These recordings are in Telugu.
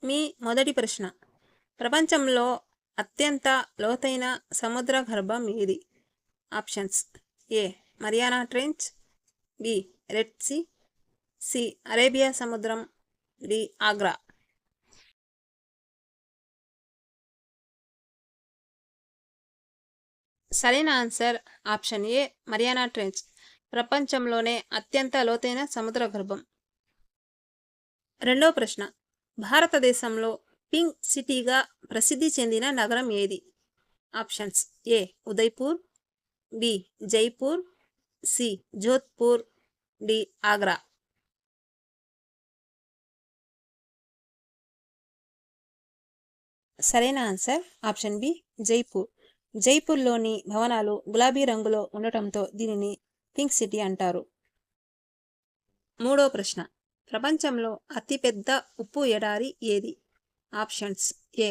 మీ మొదటి ప్రశ్న. ప్రపంచంలో అత్యంత లోతైన సముద్ర గర్భం ఏది? Options: A Mariana Trench, B Red Sea, C Arabia సముద్రం, డి ఆగ్రా. సరైన answer option A Mariana Trench, ప్రపంచంలోనే అత్యంత లోతైన సముద్ర గర్భం. రెండో ప్రశ్న. భారతదేశంలో పింక్ సిటీగా ప్రసిద్ధి చెందిన నగరం ఏది? Options: A Udaipur, B Jaipur, C Jodhpur, D Agra. సరైన ఆన్సర్ ఆప్షన్ బి జైపూర్. జైపూర్లోని భవనాలు గులాబీ రంగులో ఉండటంతో దీనిని పింక్ సిటీ అంటారు. మూడో ప్రశ్న. ప్రపంచంలో అతిపెద్ద ఉప్పు ఎడారి ఏది? Options: A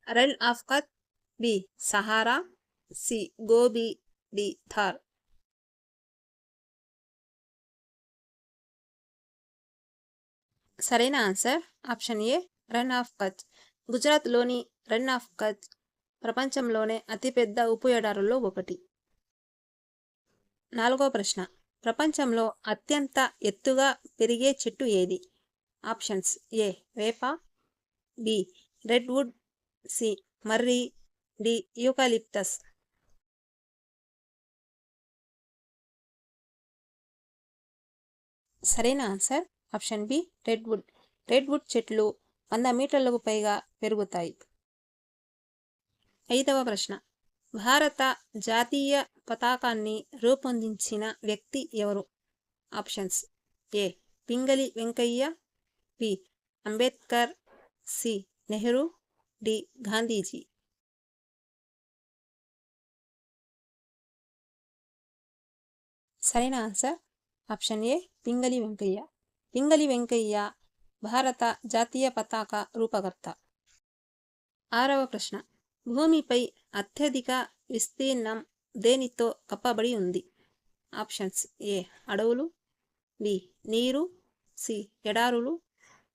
Rann of Kutch, B Sahara, C Gobi, D Thar. సరైన answer option A Rann of Kutch. గుజరాత్లోని రన్ ఆఫ్ కచ్ ప్రపంచంలోనే అతిపెద్ద ఉప్పు ఎడారుల్లో ఒకటి. నాలుగో ప్రశ్న. ప్రపంచంలో అత్యంత ఎత్తుగా పెరిగే చెట్టు ఏది? ఆప్షన్స్: ఏ వేప, బి రెడ్ వుడ్, సి మర్రి, డి యూకాలిప్టస్. సరైన answer option B redwood. Redwood చెట్లు 100 మీటర్లకు పైగా పెరుగుతాయి. ఐదవ ప్రశ్న. భారత జాతీయ పతాకాన్ని రూపొందించిన వ్యక్తి ఎవరు? Options: A Pingali Venkayya, B Ambedkar, C Nehru, D Gandhiji. సరైన answer option A Pingali Venkayya. Pingali Venkayya భారత జాతీయ పతాక రూపకర్త. ఆరవ ప్రశ్న. భూమిపై అత్యధిక విస్తీర్ణం దేనితో కప్పబడి ఉంది? ఆప్షన్స్: ఏ అడవులు, బి నీరు, సి ఎడారులు,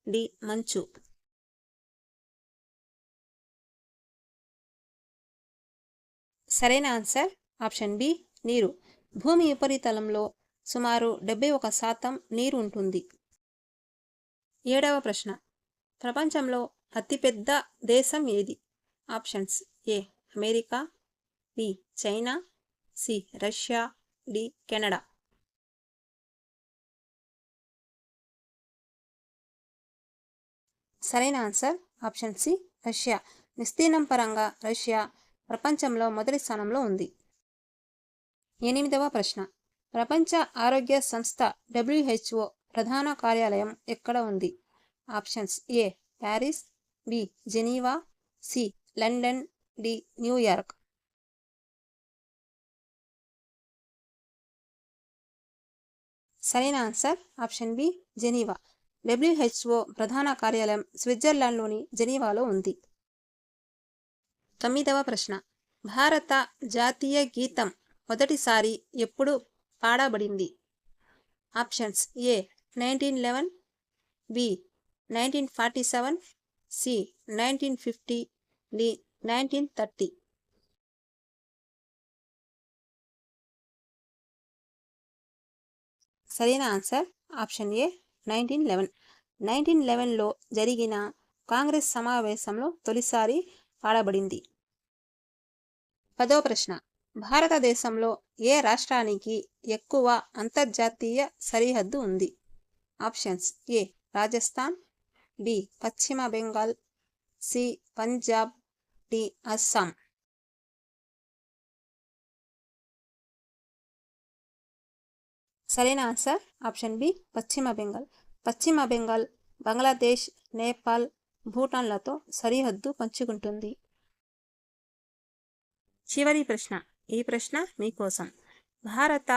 డి మంచు. సరైన ఆన్సర్ ఆప్షన్ బి నీరు. భూమి ఉపరితలంలో సుమారు 71% నీరు ఉంటుంది. ఏడవ ప్రశ్న. ప్రపంచంలో అతిపెద్ద దేశం ఏది? Options: A America, B China, C Russia, D Canada. సరైన ఆన్సర్ ఆప్షన్ సి రష్యా. విస్తీర్ణం పరంగా రష్యా ప్రపంచంలో మొదటి స్థానంలో ఉంది. ఎనిమిదవ ప్రశ్న. ప్రపంచ ఆరోగ్య సంస్థ WHO ప్రధాన కార్యాలయం ఎక్కడ ఉంది? Options: A Paris, B Geneva, C London, D New York. సరైన answer option B Geneva. WHO ప్రధాన కార్యాలయం స్విట్జర్లాండ్లోని జెనీవాలో ఉంది. తొమ్మిదవ ప్రశ్న. భారత జాతీయ గీతం మొదటిసారి ఎప్పుడు పాడబడింది? ఆప్షన్స్: ఏ 1911, బి 1947, సి 1950, డి 1930. సరైన ఆన్సర్ ఆప్షన్ ఏ 1911. 1911లో జరిగిన కాంగ్రెస్ సమావేశంలో తొలిసారి పాడబడింది. 10వ ప్రశ్న. భారతదేశంలో ఏ రాష్ట్రానికి ఎక్కువ అంతర్జాతీయ సరిహద్దు ఉంది? ఆప్షన్స్: ఏ రాజస్థాన్, బి పశ్చిమ బెంగాల్, సి పంజాబ్, డి అస్సాం. సరైన ఆన్సర్ ఆప్షన్ బి పశ్చిమ బెంగాల్. పశ్చిమ బెంగాల్ బంగ్లాదేశ్, నేపాల్, భూటాన్లతో సరిహద్దు పంచుకుంటుంది. చివరి ప్రశ్న. ఈ ప్రశ్న మీకోసం. భారత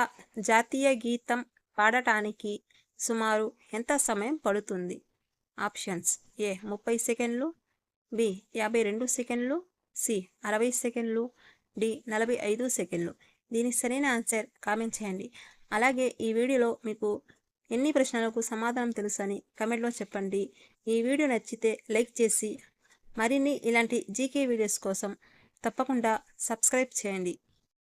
జాతీయ గీతం పాడటానికి సుమారు ఎంత సమయం పడుతుంది? ఆప్షన్స్: ఏ 30 సెకండ్లు, బి 52 సెకండ్లు, సి 60 సెకండ్లు, డి 45 సెకండ్లు. దీని సరైన ఆన్సర్ కామెంట్ చేయండి. అలాగే ఈ వీడియోలో మీకు ఎన్ని ప్రశ్నలకు సమాధానం తెలుసని కమెంట్లో చెప్పండి. ఈ వీడియో నచ్చితే లైక్ చేసి మరిన్ని ఇలాంటి జీకే వీడియోస్ కోసం తప్పకుండా సబ్స్క్రైబ్ చేయండి.